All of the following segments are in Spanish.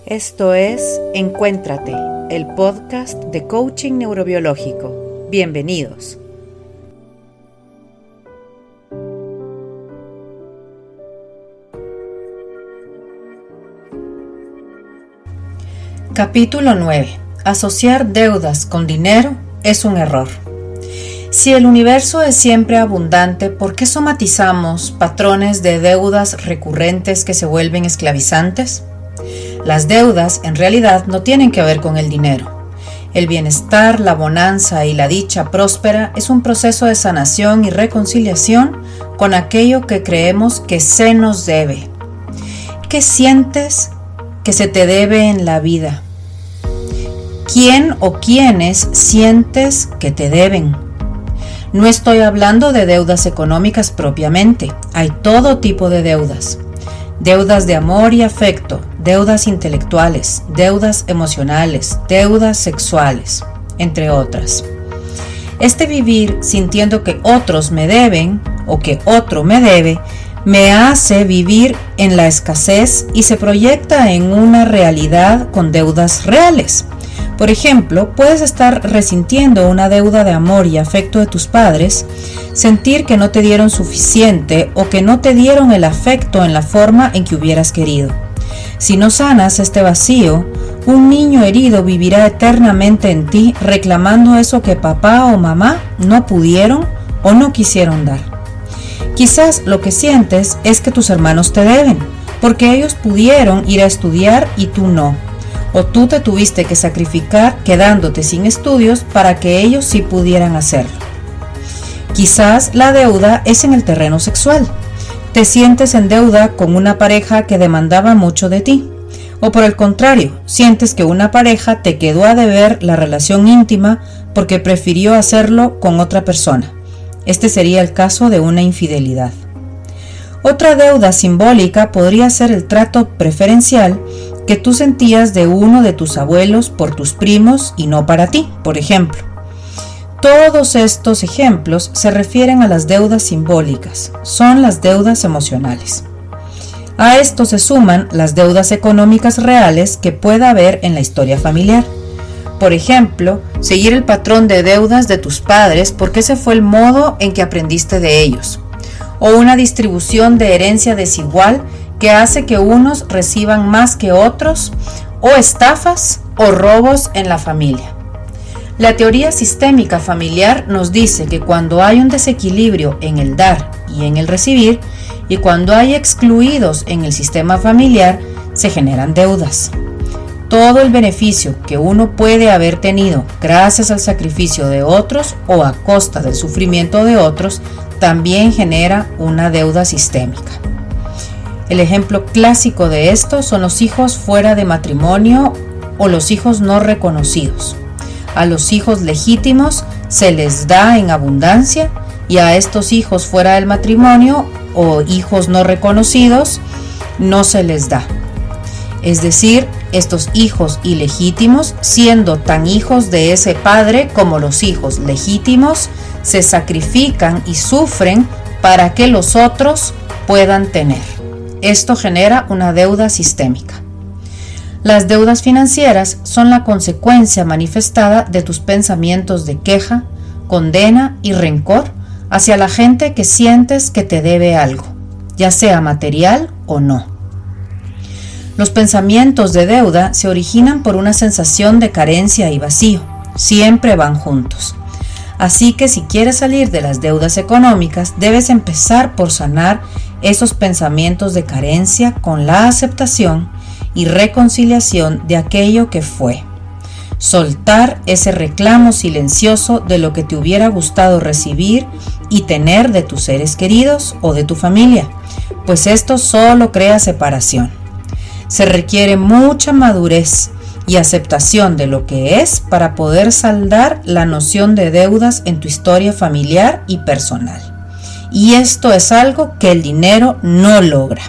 Esto es Encuéntrate, el podcast de coaching neurobiológico. Bienvenidos. Capítulo 9. Asociar deudas con dinero es un error. Si el universo es siempre abundante, ¿por qué somatizamos patrones de deudas recurrentes que se vuelven esclavizantes? Las deudas en realidad no tienen que ver con el dinero. El bienestar, la bonanza y la dicha próspera es un proceso de sanación y reconciliación con aquello que creemos que se nos debe. ¿Qué sientes que se te debe en la vida? ¿Quién o quiénes sientes que te deben? No estoy hablando de deudas económicas propiamente. Hay todo tipo de deudas. Deudas de amor y afecto, deudas intelectuales, deudas emocionales, deudas sexuales, entre otras. Este vivir sintiendo que otros me deben o que otro me debe, me hace vivir en la escasez y se proyecta en una realidad con deudas reales. Por ejemplo, puedes estar resintiendo una deuda de amor y afecto de tus padres, sentir que no te dieron suficiente o que no te dieron el afecto en la forma en que hubieras querido. Si no sanas este vacío, un niño herido vivirá eternamente en ti reclamando eso que papá o mamá no pudieron o no quisieron dar. Quizás lo que sientes es que tus hermanos te deben, porque ellos pudieron ir a estudiar y tú no. O tú te tuviste que sacrificar quedándote sin estudios para que ellos sí pudieran hacerlo. Quizás la deuda es en el terreno sexual. Te sientes en deuda con una pareja que demandaba mucho de ti. O por el contrario, sientes que una pareja te quedó a deber la relación íntima porque prefirió hacerlo con otra persona. Este sería el caso de una infidelidad. Otra deuda simbólica podría ser el trato preferencial que tú sentías de uno de tus abuelos por tus primos y no para ti, por ejemplo. Todos estos ejemplos se refieren a las deudas simbólicas, son las deudas emocionales. A esto se suman las deudas económicas reales que pueda haber en la historia familiar. Por ejemplo, seguir el patrón de deudas de tus padres porque ese fue el modo en que aprendiste de ellos. O una distribución de herencia desigual que hace que unos reciban más que otros, o estafas o robos en la familia. La teoría sistémica familiar nos dice que cuando hay un desequilibrio en el dar y en el recibir, y cuando hay excluidos en el sistema familiar, se generan deudas. Todo el beneficio que uno puede haber tenido gracias al sacrificio de otros o a costa del sufrimiento de otros, también genera una deuda sistémica. El ejemplo clásico de esto son los hijos fuera de matrimonio o los hijos no reconocidos. A los hijos legítimos se les da en abundancia y a estos hijos fuera del matrimonio o hijos no reconocidos no se les da. Es decir, estos hijos ilegítimos, siendo tan hijos de ese padre como los hijos legítimos, se sacrifican y sufren para que los otros puedan tener. Esto genera una deuda sistémica. Las deudas financieras son la consecuencia manifestada de tus pensamientos de queja, condena y rencor hacia la gente que sientes que te debe algo, ya sea material o no. Los pensamientos de deuda se originan por una sensación de carencia y vacío. Siempre van juntos. Así que si quieres salir de las deudas económicas, debes empezar por sanar esos pensamientos de carencia con la aceptación y reconciliación de aquello que fue. Soltar ese reclamo silencioso de lo que te hubiera gustado recibir y tener de tus seres queridos o de tu familia, pues esto solo crea separación. Se requiere mucha madurez y aceptación de lo que es para poder saldar la noción de deudas en tu historia familiar y personal. Y esto es algo que el dinero no logra.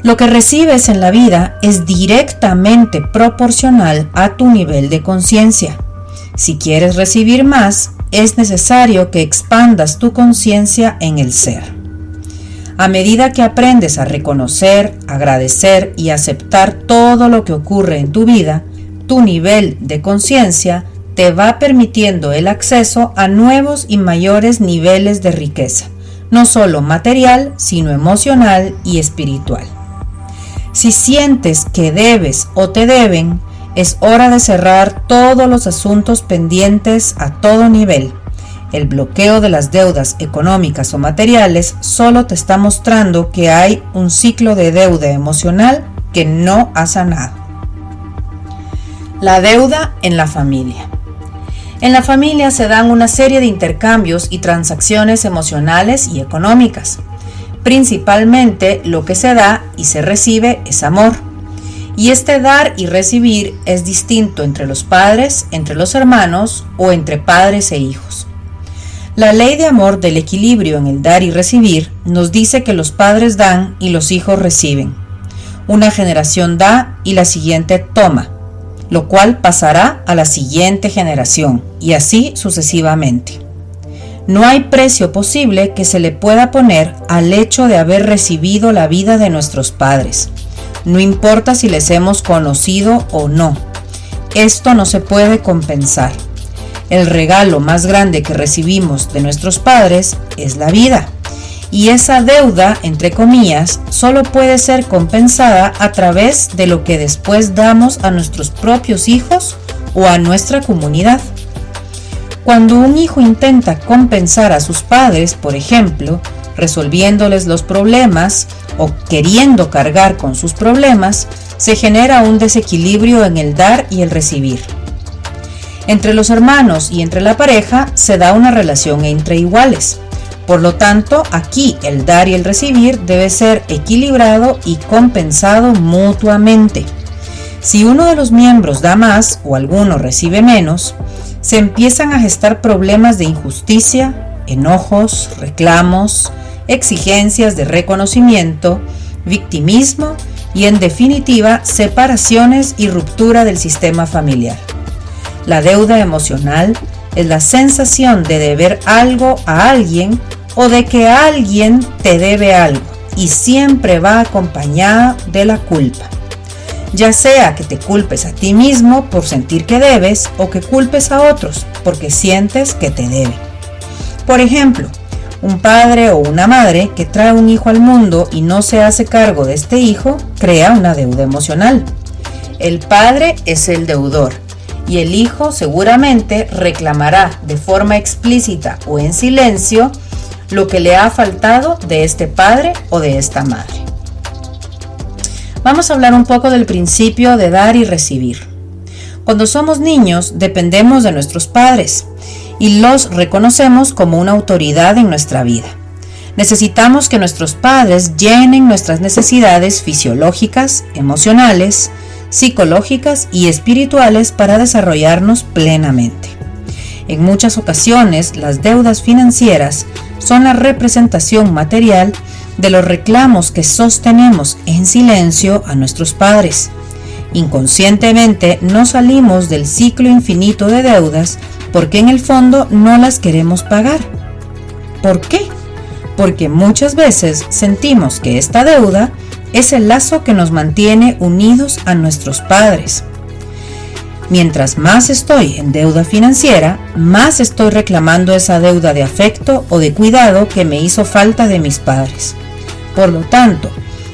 Lo que recibes en la vida es directamente proporcional a tu nivel de conciencia. Si quieres recibir más, es necesario que expandas tu conciencia en el ser. A medida que aprendes a reconocer, agradecer y aceptar todo lo que ocurre en tu vida, tu nivel de conciencia te va permitiendo el acceso a nuevos y mayores niveles de riqueza, no solo material, sino emocional y espiritual. Si sientes que debes o te deben, es hora de cerrar todos los asuntos pendientes a todo nivel. El bloqueo de las deudas económicas o materiales solo te está mostrando que hay un ciclo de deuda emocional que no ha sanado. La deuda en la familia. En la familia se dan una serie de intercambios y transacciones emocionales y económicas. Principalmente lo que se da y se recibe es amor. Y este dar y recibir es distinto entre los padres, entre los hermanos o entre padres e hijos. La ley de amor del equilibrio en el dar y recibir nos dice que los padres dan y los hijos reciben. Una generación da y la siguiente toma, lo cual pasará a la siguiente generación y así sucesivamente. No hay precio posible que se le pueda poner al hecho de haber recibido la vida de nuestros padres. No importa si les hemos conocido o no. Esto no se puede compensar. El regalo más grande que recibimos de nuestros padres es la vida. Y esa deuda, entre comillas, solo puede ser compensada a través de lo que después damos a nuestros propios hijos o a nuestra comunidad. Cuando un hijo intenta compensar a sus padres, por ejemplo, resolviéndoles los problemas o queriendo cargar con sus problemas, se genera un desequilibrio en el dar y el recibir. Entre los hermanos y entre la pareja se da una relación entre iguales. Por lo tanto, aquí el dar y el recibir debe ser equilibrado y compensado mutuamente. Si uno de los miembros da más o alguno recibe menos, se empiezan a gestar problemas de injusticia, enojos, reclamos, exigencias de reconocimiento, victimismo y, en definitiva, separaciones y ruptura del sistema familiar. La deuda emocional es la sensación de deber algo a alguien o de que alguien te debe algo y siempre va acompañada de la culpa. Ya sea que te culpes a ti mismo por sentir que debes o que culpes a otros porque sientes que te deben. Por ejemplo, un padre o una madre que trae un hijo al mundo y no se hace cargo de este hijo crea una deuda emocional. El padre es el deudor y el hijo seguramente reclamará de forma explícita o en silencio lo que le ha faltado de este padre o de esta madre. Vamos a hablar un poco del principio de dar y recibir. Cuando somos niños dependemos de nuestros padres y los reconocemos como una autoridad en nuestra vida. Necesitamos que nuestros padres llenen nuestras necesidades fisiológicas, emocionales, psicológicas y espirituales para desarrollarnos plenamente. En muchas ocasiones, las deudas financieras son la representación material de los reclamos que sostenemos en silencio a nuestros padres. Inconscientemente no salimos del ciclo infinito de deudas porque en el fondo no las queremos pagar. ¿Por qué? Porque muchas veces sentimos que esta deuda es el lazo que nos mantiene unidos a nuestros padres. Mientras más estoy en deuda financiera, más estoy reclamando esa deuda de afecto o de cuidado que me hizo falta de mis padres. Por lo tanto,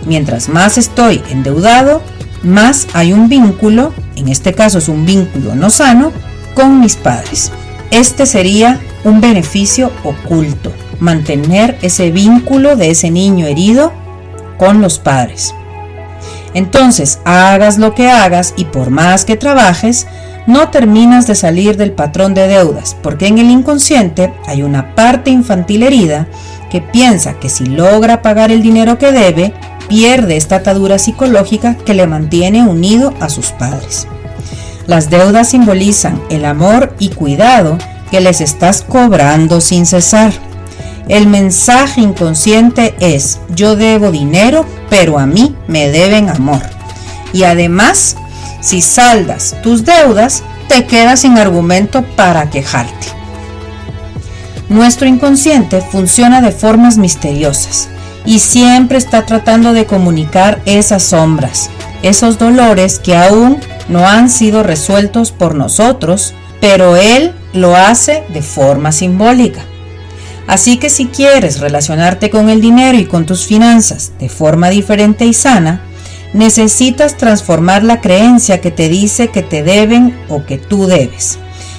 mientras más estoy endeudado, más hay un vínculo, en este caso es un vínculo no sano, con mis padres. Este sería un beneficio oculto, mantener ese vínculo de ese niño herido con los padres. Entonces, hagas lo que hagas y por más que trabajes, no terminas de salir del patrón de deudas, porque en el inconsciente hay una parte infantil herida que piensa que si logra pagar el dinero que debe, pierde esta atadura psicológica que le mantiene unido a sus padres. Las deudas simbolizan el amor y cuidado que les estás cobrando sin cesar. El mensaje inconsciente es: yo debo dinero, pero a mí me deben amor. Y además, si saldas tus deudas, te quedas sin argumento para quejarte. Nuestro inconsciente funciona de formas misteriosas y siempre está tratando de comunicar esas sombras, esos dolores que aún no han sido resueltos por nosotros, pero él lo hace de forma simbólica. Así que si quieres relacionarte con el dinero y con tus finanzas de forma diferente y sana, necesitas transformar la creencia que te dice que te deben o que tú debes.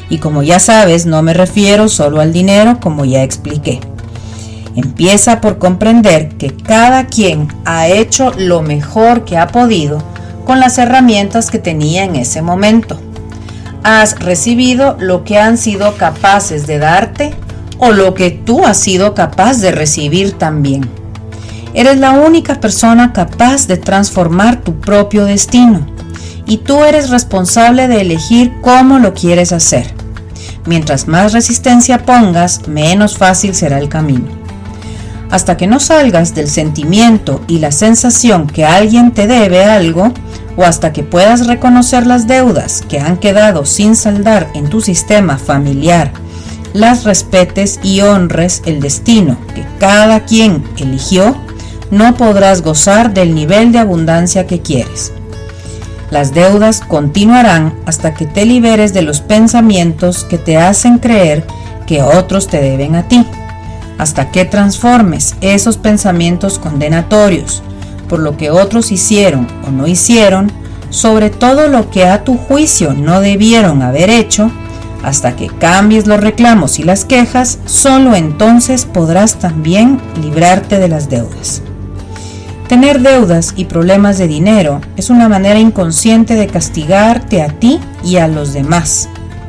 Y como ya sabes, no me refiero solo al dinero, como ya expliqué. Empieza por comprender que cada quien ha hecho lo mejor que ha podido con las herramientas que tenía en ese momento. Has recibido lo que han sido capaces de darte o lo que tú has sido capaz de recibir también. Eres la única persona capaz de transformar tu propio destino y tú eres responsable de elegir cómo lo quieres hacer. Mientras más resistencia pongas, menos fácil será el camino. Hasta que no salgas del sentimiento y la sensación que alguien te debe algo, o hasta que puedas reconocer las deudas que han quedado sin saldar en tu sistema familiar, las respetes y honres el destino que cada quien eligió, no podrás gozar del nivel de abundancia que quieres. Las deudas continuarán hasta que te liberes de los pensamientos que te hacen creer que otros te deben a ti, hasta que transformes esos pensamientos condenatorios por lo que otros hicieron o no hicieron, sobre todo lo que a tu juicio no debieron haber hecho, hasta que cambies los reclamos y las quejas, solo entonces podrás también librarte de las deudas. Tener deudas y problemas de dinero es una manera inconsciente de castigarte a ti y a los demás,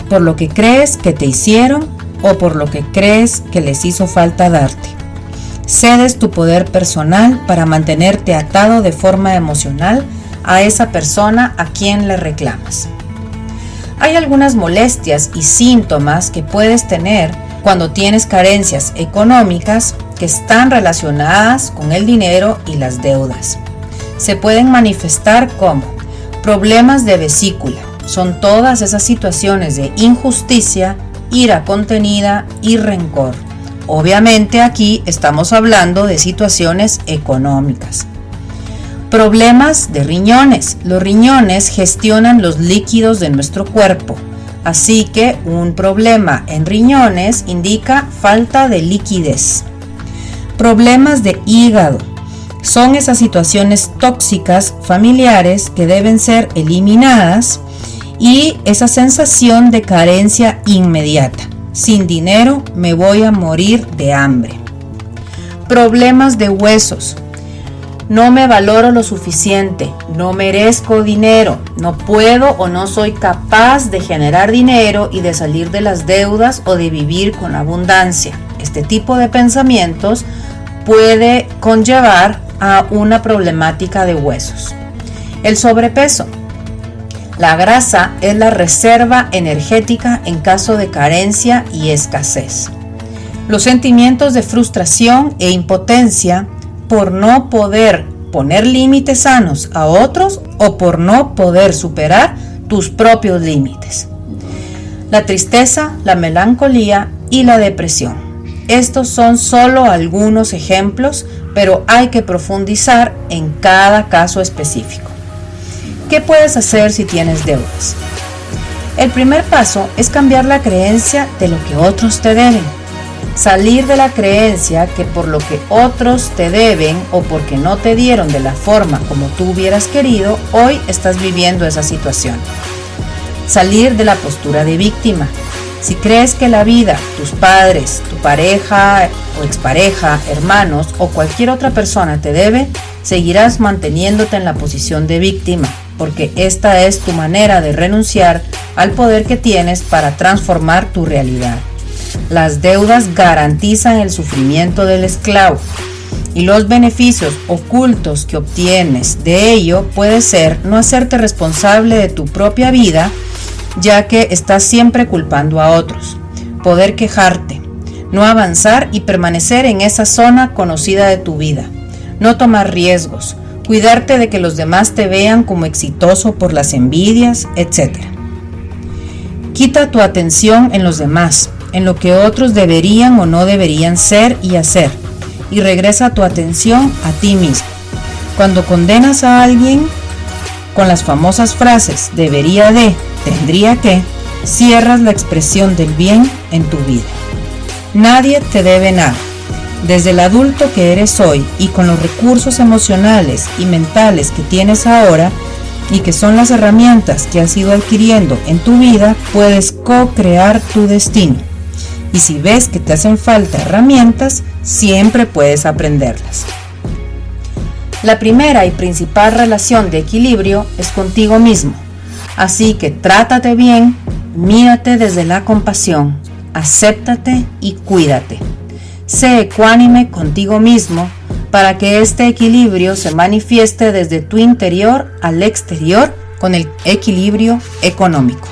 por lo que crees que te hicieron o por lo que crees que les hizo falta darte. Cedes tu poder personal para mantenerte atado de forma emocional a esa persona a quien le reclamas. Hay algunas molestias y síntomas que puedes tener cuando tienes carencias económicas que están relacionadas con el dinero y las deudas. Se pueden manifestar como problemas de vesícula. Son todas esas situaciones de injusticia, ira contenida y rencor. Obviamente aquí estamos hablando de situaciones económicas. Problemas de riñones. Los riñones gestionan los líquidos de nuestro cuerpo, así que un problema en riñones indica falta de liquidez. Problemas de hígado. Son esas situaciones tóxicas familiares que deben ser eliminadas y esa sensación de carencia inmediata. Sin dinero me voy a morir de hambre. Problemas de huesos. No me valoro lo suficiente, no merezco dinero, no puedo o no soy capaz de generar dinero y de salir de las deudas o de vivir con abundancia. Este tipo de pensamientos puede conllevar a una problemática de huesos. El sobrepeso. La grasa es la reserva energética en caso de carencia y escasez. Los sentimientos de frustración e impotencia por no poder poner límites sanos a otros o por no poder superar tus propios límites. La tristeza, la melancolía y la depresión. Estos son solo algunos ejemplos, pero hay que profundizar en cada caso específico. ¿Qué puedes hacer si tienes deudas? El primer paso es cambiar la creencia de lo que otros te deben. Salir de la creencia que por lo que otros te deben o porque no te dieron de la forma como tú hubieras querido, hoy estás viviendo esa situación. Salir de la postura de víctima. Si crees que la vida, tus padres, tu pareja o expareja, hermanos o cualquier otra persona te debe, seguirás manteniéndote en la posición de víctima, porque esta es tu manera de renunciar al poder que tienes para transformar tu realidad. Las deudas garantizan el sufrimiento del esclavo y los beneficios ocultos que obtienes de ello puede ser no hacerte responsable de tu propia vida, ya que estás siempre culpando a otros, poder quejarte, no avanzar y permanecer en esa zona conocida de tu vida, no tomar riesgos, cuidarte de que los demás te vean como exitoso por las envidias, etc. Quita tu atención en los demás, en lo que otros deberían o no deberían ser y hacer, y regresa tu atención a ti mismo. Cuando condenas a alguien con las famosas frases debería de, tendría que, cierras la expresión del bien en tu vida. Nadie te debe nada. Desde el adulto que eres hoy y con los recursos emocionales y mentales que tienes ahora y que son las herramientas que has ido adquiriendo en tu vida, puedes co-crear tu destino. Y si ves que te hacen falta herramientas, siempre puedes aprenderlas. La primera y principal relación de equilibrio es contigo mismo. Así que trátate bien, mírate desde la compasión, acéptate y cuídate. Sé ecuánime contigo mismo para que este equilibrio se manifieste desde tu interior al exterior con el equilibrio económico.